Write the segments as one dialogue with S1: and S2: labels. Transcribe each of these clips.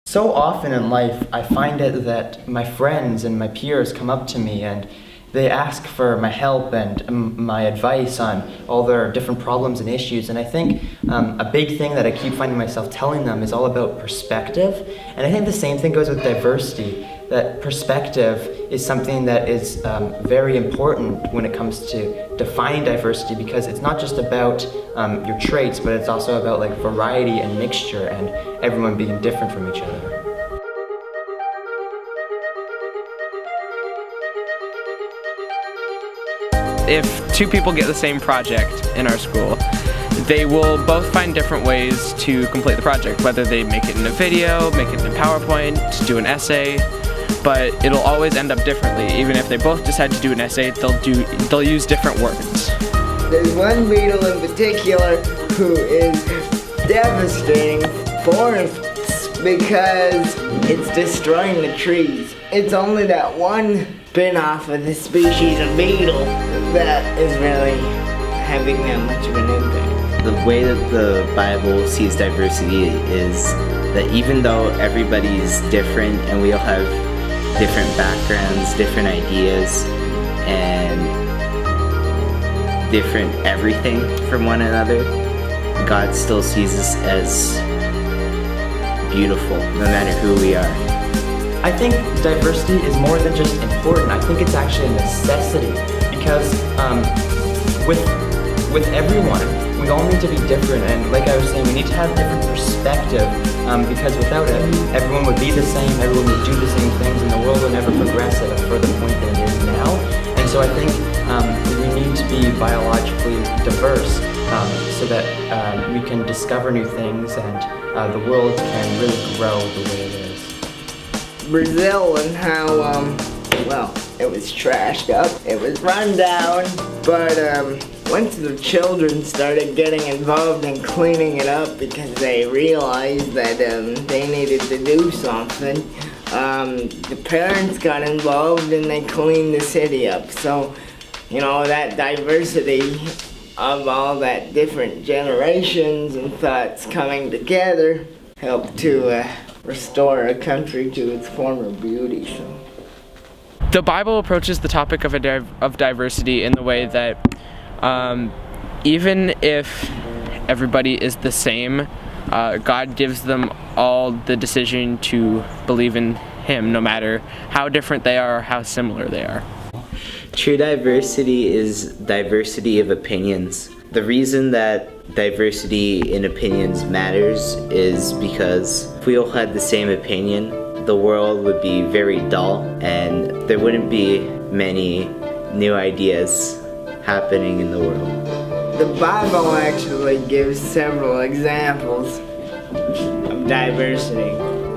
S1: So often in life, I find it that my friends and my peers come up to me and they ask for my help and my advice on all their different problems and issues. And I think a big thing that I keep finding myself telling them is all about perspective. And I think the same thing goes with diversity, that perspective is something that is very important when it comes to defining diversity, because it's not just about your traits, but it's also about like variety and mixture and everyone being different from each other.
S2: If two people get the same project in our school, they will both find different ways to complete the project, whether they make it in a video, make it in PowerPoint, do an essay, but it'll always end up differently. Even if they both decide to do an essay, they'll use different words.
S3: There's one beetle in particular who is devastating forests because it's destroying the trees. It's only that one spin-off of the species of beetle that is really having that much of an impact.
S4: The way that the Bible sees diversity is that even though everybody's different and we all have different backgrounds, different ideas, and different everything from one another, God still sees us as beautiful, no matter who we are.
S1: I think diversity is more than just important. I think it's actually a necessity, because with everyone, we all need to be different, and like I was saying, we need to have different perspective, because without it, everyone would be the same, everyone would do the same things, and the world would never progress at a further point than it is now. And so I think we need to be biologically diverse so that we can discover new things and the world can really grow the way it is.
S3: Brazil and how, well, it was trashed up, it was run down, but once the children started getting involved in cleaning it up because they realized that they needed to do something, the parents got involved and they cleaned the city up. So, you know, that diversity of all that different generations and thoughts coming together helped to restore a country to its former beauty. So
S2: the Bible approaches the topic of diversity in the way that even if everybody is the same, God gives them all the decision to believe in Him, no matter how different they are or how similar they are.
S4: True diversity is diversity of opinions. The reason that diversity in opinions matters is because if we all had the same opinion, the world would be very dull and there wouldn't be many new ideas happening in the world.
S3: The Bible actually gives several examples of diversity.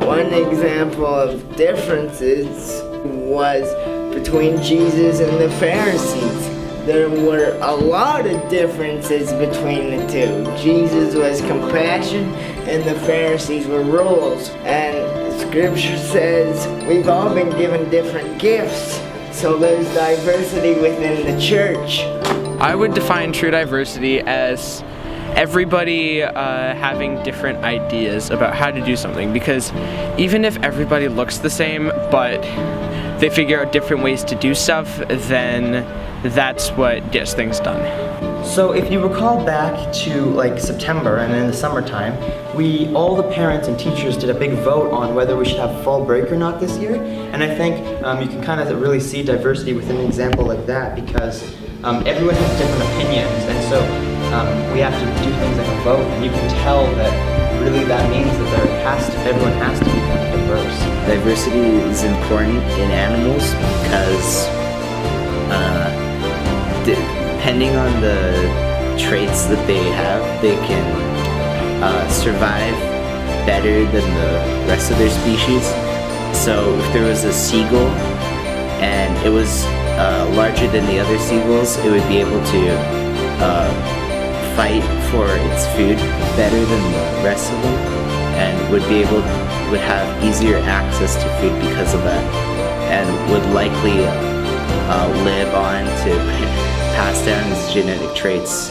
S3: One example of differences was between Jesus and the Pharisees. There were a lot of differences between the two. Jesus was compassion and the Pharisees were rules. And Scripture says we've all been given different gifts, so there's diversity within the church.
S2: I would define true diversity as everybody having different ideas about how to do something, because even if everybody looks the same but they figure out different ways to do stuff, then that's what gets things done.
S1: So if you recall back to like September and in the summertime, all the parents and teachers did a big vote on whether we should have fall break or not this year. And I think you can kind of really see diversity within an example like that, because everyone has different opinions, and so we have to do things like a vote, and you can tell that really that means that everyone has to be kind of diverse.
S4: Diversity is important in animals because depending on the traits that they have, they can survive better than the rest of their species. So if there was a seagull and it was larger than the other seagulls, it would be able to fight for its food better than the rest of them, and would have easier access to food because of that, and would likely live on to pass down its genetic traits